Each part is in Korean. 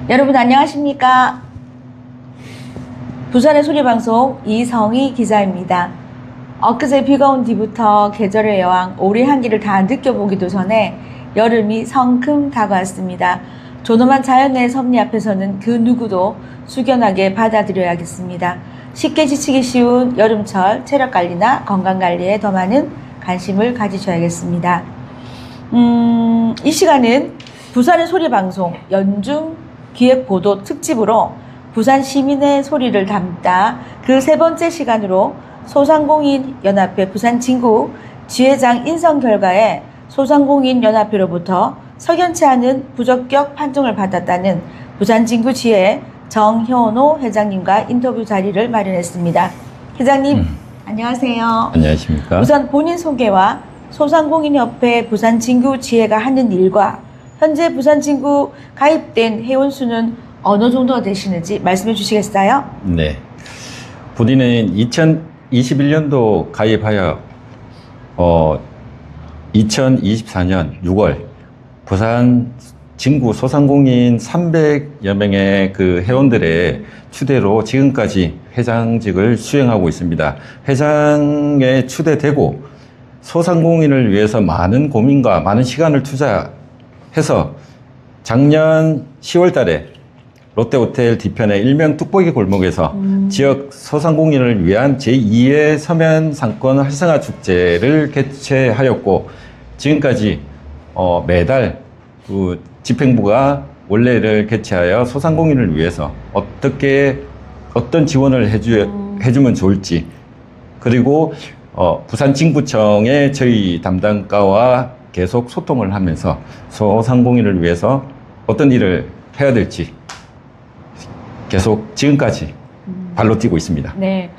여러분 안녕하십니까? 부산의 소리방송 이성희 기자입니다. 엊그제 비가 온 뒤부터 계절의 여왕 오리 한기를 다 느껴보기도 전에 여름이 성큼 다가왔습니다. 존엄한 자연의 섭리 앞에서는 그 누구도 숙연하게 받아들여야겠습니다. 쉽게 지치기 쉬운 여름철 체력관리나 건강관리에 더 많은 관심을 가지셔야겠습니다. 이 시간은 부산의 소리방송 연중 기획보도 특집으로 부산 시민의 소리를 담다 그 세 번째 시간으로 소상공인연합회 부산진구 지회장 인선 결과에 소상공인연합회로부터 석연치 않은 부적격 판정을 받았다는 부산진구 지회 정현호 회장님과 인터뷰 자리를 마련했습니다. 회장님 안녕하세요. 안녕하십니까. 우선 본인 소개와 소상공인협회 부산진구 지회가 하는 일과 현재 부산진구 가입된 회원수는 어느 정도 되시는지 말씀해 주시겠어요? 네. 본인은 2021년도 가입하여 2024년 6월 부산 진구 소상공인 300여 명의 그 회원들의 추대로 지금까지 회장직을 수행하고 있습니다. 회장에 추대되고 소상공인을 위해서 많은 고민과 많은 시간을 투자해서 작년 10월 달에 롯데호텔 뒤편의 일명 뚝보기 골목에서 지역 소상공인을 위한 제2의 서면 상권 활성화 축제를 개최하였고 지금까지 매달 그 집행부가 원래를 개최하여 소상공인을 위해서 어떤 지원을 해주면 좋을지 그리고 부산 진구청의 저희 담당과와 계속 소통을 하면서 소상공인을 위해서 어떤 일을 해야 될지 계속 지금까지 발로 뛰고 있습니다. 네.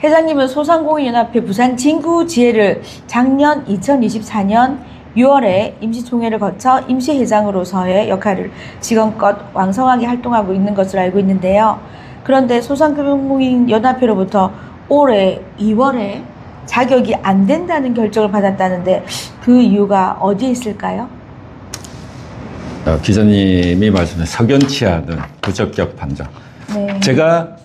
회장님은 소상공인연합회 부산 진구 지회를 작년 2024년 6월에 임시총회를 거쳐 임시회장으로서의 역할을 지금껏 왕성하게 활동하고 있는 것으로 알고 있는데요. 그런데 소상공인연합회로부터 올해 2월에 자격이 안 된다는 결정을 받았다는데 그 이유가 어디에 있을까요? 기자님이 말씀하신 석연치 않은 부적격 판정. 네. 제가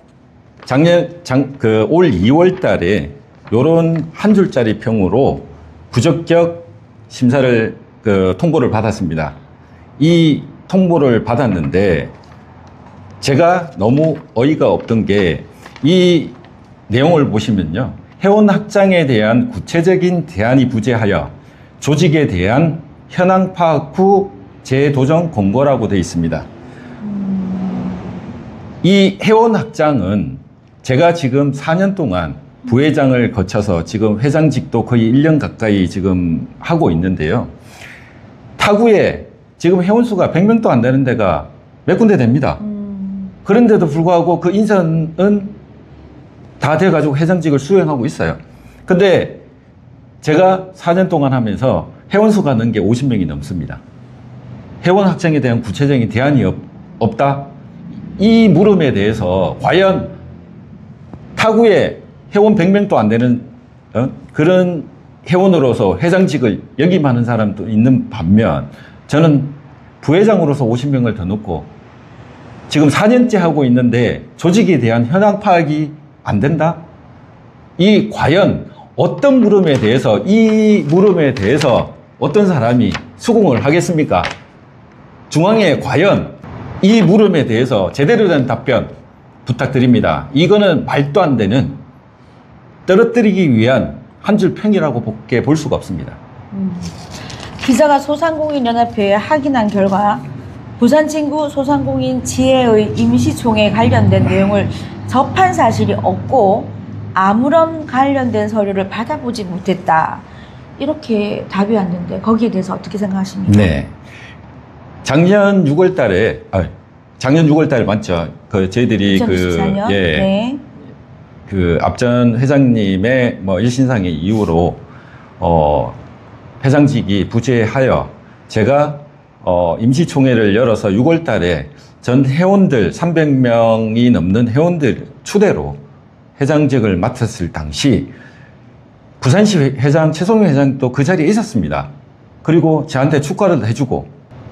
올 2월 달에 요런 한 줄짜리 평으로 부적격 심사를 통보를 받았습니다. 이 통보를 받았는데 제가 너무 어이가 없던 게 이 내용을 보시면요. 회원 확장에 대한 구체적인 대안이 부재하여 조직에 대한 현황 파악 후 재도정 권고라고 되어 있습니다. 이 회원 확장은 제가 지금 4년 동안 부회장을 거쳐서 지금 회장직도 거의 1년 가까이 지금 하고 있는데요. 타구에 지금 회원수가 100명도 안 되는 데가 몇 군데 됩니다. 그런데도 불구하고 그 인선은 다 돼가지고 회장직을 수행하고 있어요. 근데 제가 4년 동안 하면서 회원수가 는 게 50명이 넘습니다. 회원 확장에 대한 구체적인 대안이 없다? 이 물음에 대해서 과연 타구에 회원 100명도 안 되는 그런 회원으로서 회장직을 역임하는 사람도 있는 반면 저는 부회장으로서 50명을 더 넣고 지금 4년째 하고 있는데 조직에 대한 현황 파악이 안 된다? 이 과연 어떤 물음에 대해서 이 물음에 대해서 어떤 사람이 수긍을 하겠습니까? 중앙에 과연 이 물음에 대해서 제대로 된 답변 부탁드립니다. 이거는 말도 안 되는 떨어뜨리기 위한 한 줄 평이라고 볼 수가 없습니다. 기자가 소상공인연합회에 확인한 결과 부산진구 소상공인 지회의 임시총회에 관련된 내용을 접한 사실이 없고 아무런 관련된 서류를 받아보지 못했다. 이렇게 답이 왔는데 거기에 대해서 어떻게 생각하십니까? 네. 작년 6월 달에 맞죠? 저희들이 2024년? 네. 앞전 회장님의 일신상의 이유로 회장직이 부재하여 제가 임시총회를 열어서 6월 달에 전 회원들 300명이 넘는 회원들 추대로 회장직을 맡았을 당시 부산시 회장 최성용 회장도 그 자리에 있었습니다. 그리고 저한테 축하를 해주고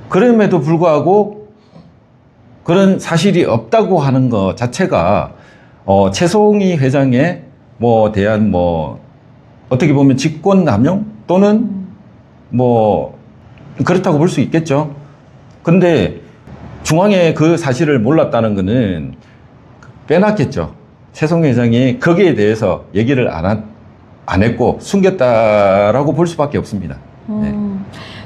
그럼에도 불구하고 그런 사실이 없다고 하는 것 자체가 최송희 회장의 뭐 대한 뭐 어떻게 보면 직권남용 또는 뭐 그렇다고 볼 수 있겠죠. 근데 중앙에 그 사실을 몰랐다는 거는 빼놨겠죠. 최송희 회장이 거기에 대해서 얘기를 안 했고 숨겼다라고 볼 수밖에 없습니다. 네.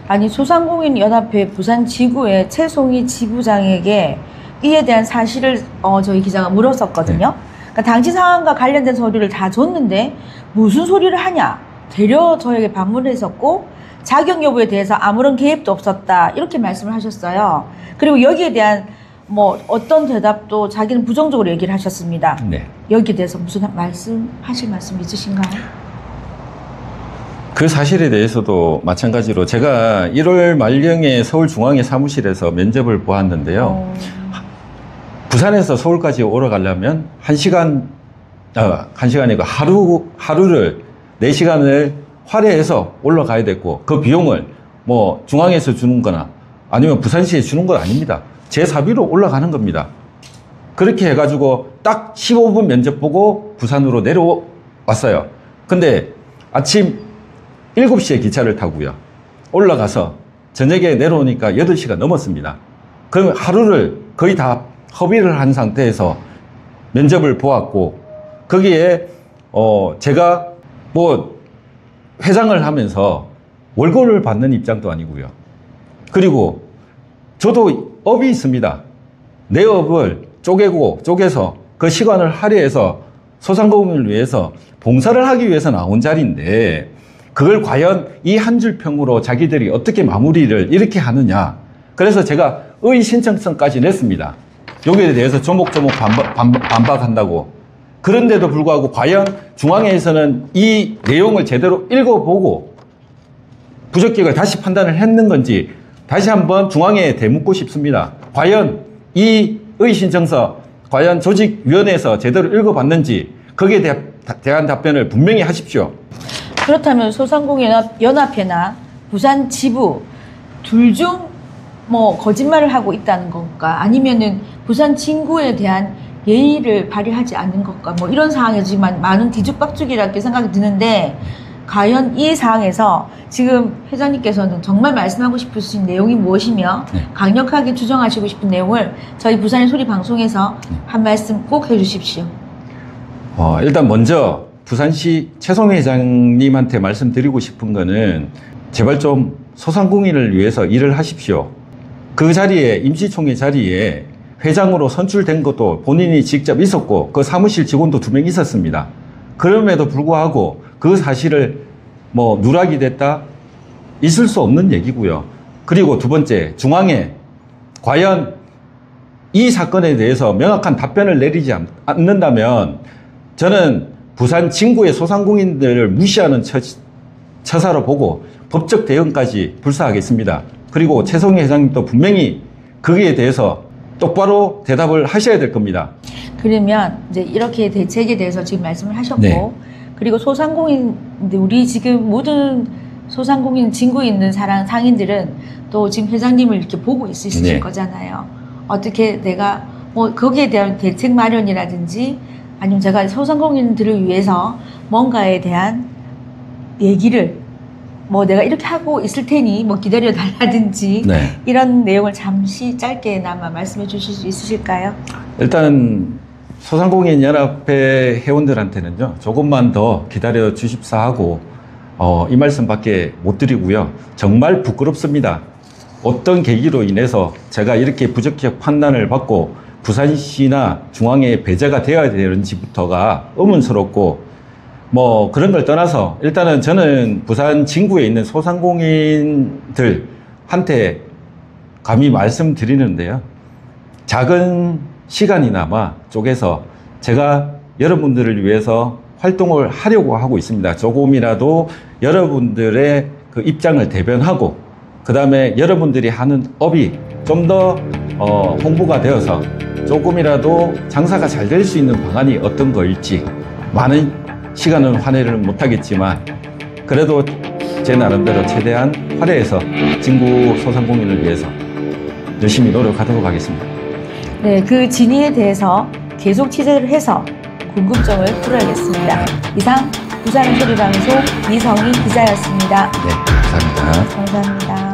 아니 소상공인연합회 부산지구의 최송희 지부장에게 이에 대한 사실을 저희 기자가 물었었거든요. 네. 그러니까 당시 상황과 관련된 서류를 다 줬는데 무슨 소리를 하냐 되려 저에게 방문했었고 자격 여부에 대해서 아무런 개입도 없었다 이렇게 말씀을 하셨어요. 그리고 여기에 대한 뭐 어떤 대답도 자기는 부정적으로 얘기를 하셨습니다. 네. 여기에 대해서 무슨 하실 말씀 있으신가요? 그 사실에 대해서도 마찬가지로 제가 1월 말경에 서울중앙회 사무실에서 면접을 보았는데요. 부산에서 서울까지 오러 가려면 1시간이고 하루를 4시간을 할애해서 올라가야 됐고 그 비용을 뭐 중앙에서 주는 거나 아니면 부산시에 주는 건 아닙니다. 제 사비로 올라가는 겁니다. 그렇게 해가지고 딱 15분 면접 보고 부산으로 내려왔어요. 근데 아침 7시에 기차를 타고요. 올라가서 저녁에 내려오니까 8시가 넘었습니다. 그러면 하루를 거의 다 허비를 한 상태에서 면접을 보았고 거기에 제가 뭐 회장을 하면서 월급을 받는 입장도 아니고요. 그리고 저도 업이 있습니다. 내 업을 쪼개서 그 시간을 할애해서 소상공인을 위해서 봉사를 하기 위해서 나온 자리인데 그걸 과연 이 한 줄 평으로 자기들이 어떻게 마무리를 이렇게 하느냐. 그래서 제가 의의 신청서까지 냈습니다. 여기에 대해서 조목조목 반박한다고. 그런데도 불구하고 과연 중앙회에서는 이 내용을 제대로 읽어보고 부적격을 다시 판단을 했는 건지 다시 한번 중앙회에 되묻고 싶습니다. 과연 이 의의 신청서 과연 조직위원회에서 제대로 읽어봤는지 거기에 대한 답변을 분명히 하십시오. 그렇다면 소상공인연합회나 부산지부 둘 중 뭐 거짓말을 하고 있다는 건가 아니면은 부산진구에 대한 예의를 발휘하지 않는 것과 뭐 이런 상황이지만 많은 뒤죽박죽이라고 생각이 드는데 과연 이 상황에서 지금 회장님께서는 정말 말씀하고 싶으신 내용이 무엇이며 강력하게 주장하시고 싶은 내용을 저희 부산의 소리 방송에서 한 말씀 꼭 해주십시오. 일단 먼저 부산시 최송희 회장님한테 말씀드리고 싶은 거는 제발 좀 소상공인을 위해서 일을 하십시오. 그 자리에 임시총회 자리에 회장으로 선출된 것도 본인이 직접 있었고 그 사무실 직원도 2명 있었습니다. 그럼에도 불구하고 그 사실을 뭐 누락이 됐다? 있을 수 없는 얘기고요. 그리고 두 번째, 중앙에 과연 이 사건에 대해서 명확한 답변을 내리지 않는다면 저는 부산 진구의 소상공인들을 무시하는 처사로 보고 법적 대응까지 불사하겠습니다. 그리고 최송희 회장님도 분명히 거기에 대해서 똑바로 대답을 하셔야 될 겁니다. 그러면 이제 이렇게 대책에 대해서 지금 말씀을 하셨고 네. 그리고 소상공인 우리 지금 모든 소상공인 진구에 있는 상인들은 또 지금 회장님을 이렇게 보고 있으실 네. 거잖아요. 어떻게 내가 뭐 거기에 대한 대책 마련이라든지 아니면 제가 소상공인들을 위해서 뭔가에 대한 얘기를 뭐 내가 이렇게 하고 있을 테니 뭐 기다려 달라든지 네. 이런 내용을 잠시 짧게나마 말씀해 주실 수 있으실까요? 일단 소상공인연합회 회원들한테는요 조금만 더 기다려 주십사 하고 이 말씀밖에 못 드리고요. 정말 부끄럽습니다. 어떤 계기로 인해서 제가 이렇게 부적격 판단을 받고 부산시나 중앙에 배제가 되어야 되는지부터가 의문스럽고 뭐 그런 걸 떠나서 일단은 저는 부산 진구에 있는 소상공인들한테 감히 말씀드리는데요. 작은 시간이나마 쪼개서 제가 여러분들을 위해서 활동을 하려고 하고 있습니다. 조금이라도 여러분들의 그 입장을 대변하고 그 다음에 여러분들이 하는 업이 좀 더 홍보가 되어서 조금이라도 장사가 잘 될 수 있는 방안이 어떤 거일지 많은 시간은 환회를 못하겠지만 그래도 제 나름대로 최대한 활애해서 진구 소상공인을 위해서 열심히 노력하도록 하겠습니다. 네, 그 진위에 대해서 계속 취재를 해서 궁금증을 풀어야겠습니다. 이상 부산의 소리방송 이성희 기자였습니다. 네, 감사합니다. 감사합니다.